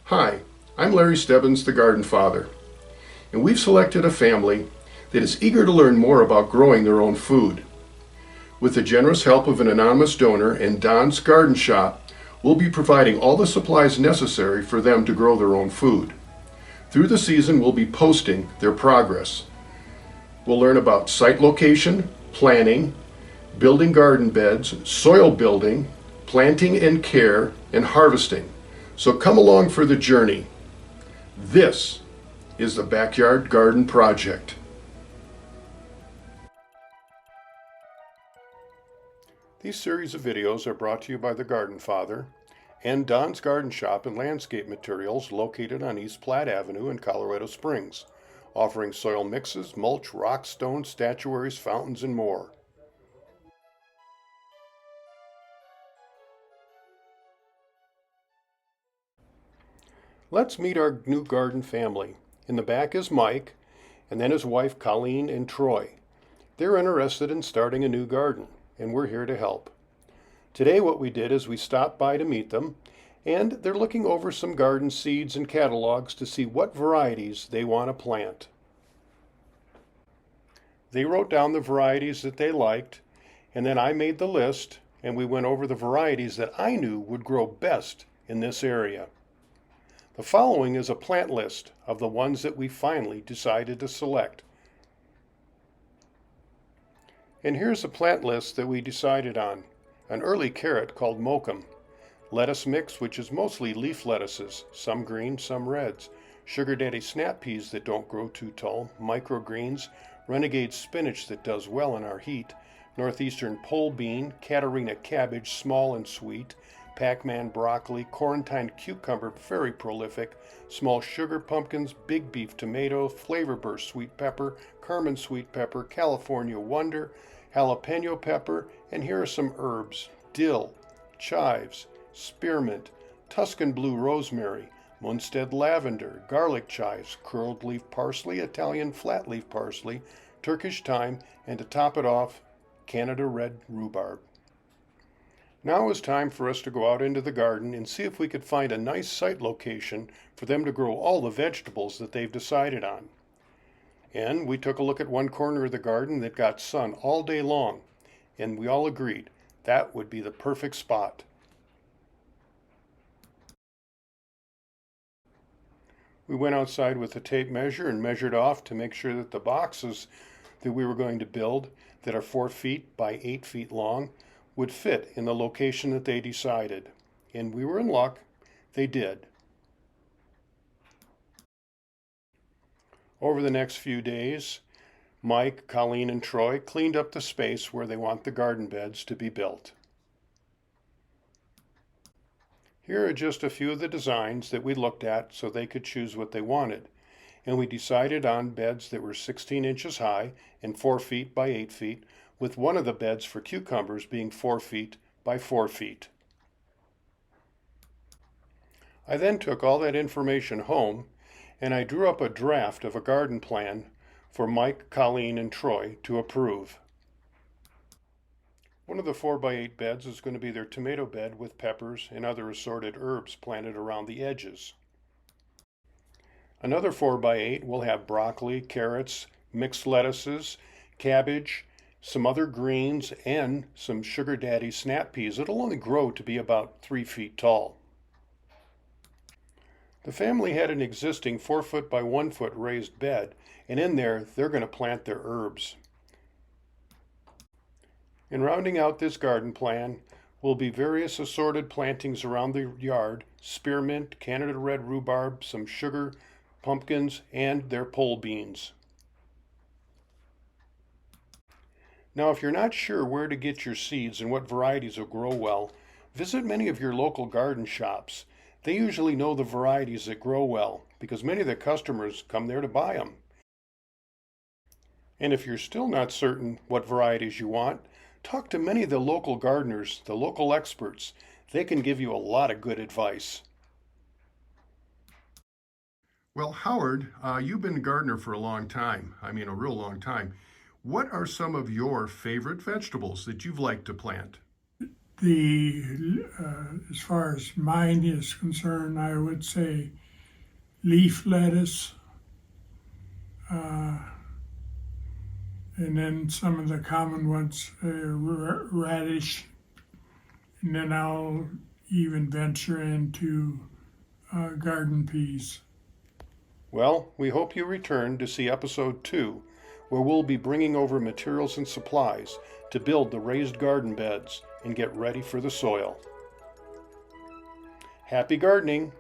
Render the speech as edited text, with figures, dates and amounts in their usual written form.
Hi, I'm Larry Stebbins, the Garden Father, and we've selected a family that is eager to learn more about growing their own food. With the generous help of an anonymous donor and Don's Garden Shop, we'll be providing all the supplies necessary for them to grow their own food. Through the season, we'll be posting their progress. We'll learn about site location, planning, building garden beds, soil building, planting and care, and harvesting. So come along for the journey. This is the Backyard Garden Project. These series of videos are brought to you by the Garden Father and Don's Garden Shop and Landscape Materials located on East Platte Avenue in Colorado Springs, offering soil mixes, mulch, rocks, stones, statuaries, fountains, and more. Let's meet our new garden family. In the back is Mike, and then his wife Colleen and Troy. They're interested in starting a new garden, and we're here to help. Today what we did is we stopped by to meet them, and they're looking over some garden seeds and catalogs to see what varieties they want to plant. They wrote down the varieties that they liked, and then I made the list, and we went over the varieties that I knew would grow best in this area. The following is a plant list of the ones that we finally decided to select. And here's a plant list that we decided on. An early carrot called Mokum. Lettuce mix, which is mostly leaf lettuces, some green, some reds. Sugar Daddy snap peas that don't grow too tall. Microgreens. Renegade spinach that does well in our heat. Northeastern pole bean. Catarina cabbage, small and sweet. Pac-Man broccoli, quarantine cucumber, very prolific, small sugar pumpkins, big beef tomato, flavor burst sweet pepper, Carmen sweet pepper, California wonder, jalapeno pepper, and here are some herbs: dill, chives, spearmint, Tuscan blue rosemary, Munstead lavender, garlic chives, curled leaf parsley, Italian flat leaf parsley, Turkish thyme, and to top it off, Canada red rhubarb. Now it's time for us to go out into the garden and see if we could find a nice site location for them to grow all the vegetables that they've decided on. And we took a look at one corner of the garden that got sun all day long, and we all agreed that would be the perfect spot. We went outside with a tape measure and measured off to make sure that the boxes that we were going to build, that are 4 feet by 8 feet long, would fit in the location that they decided. And we were in luck, they did. Over the next few days, Mike, Colleen, and Troy cleaned up the space where they want the garden beds to be built. Here are just a few of the designs that we looked at so they could choose what they wanted. And we decided on beds that were 16 inches high and 4 feet by 8 feet, with one of the beds for cucumbers being 4 feet by 4 feet. I then took all that information home and I drew up a draft of a garden plan for Mike, Colleen, and Troy to approve. One of the 4 by 8 beds is going to be their tomato bed with peppers and other assorted herbs planted around the edges. Another 4 by 8 will have broccoli, carrots, mixed lettuces, cabbage, some other greens, and some Sugar Daddy snap peas. It'll only grow to be about 3 feet tall. The family had an existing 4 foot by 1 foot raised bed, and in there they're going to plant their herbs. In rounding out this garden plan will be various assorted plantings around the yard: spearmint, Canada red rhubarb, some sugar pumpkins, and their pole beans. Now, if you're not sure where to get your seeds and what varieties will grow well, visit many of your local garden shops. They usually know the varieties that grow well because many of the customers come there to buy them. And if you're still not certain what varieties you want, talk to many of the local gardeners, the local experts. They can give you a lot of good advice. Well, Howard, you've been a gardener for a long time. I mean, a real long time. What are some of your favorite vegetables that you've liked to plant? As far as mine is concerned, I would say leaf lettuce, and then some of the common ones, radish, and then I'll even venture into garden peas. Well, we hope you return to see episode 2, where we'll be bringing over materials and supplies to build the raised garden beds and get ready for the soil. Happy gardening!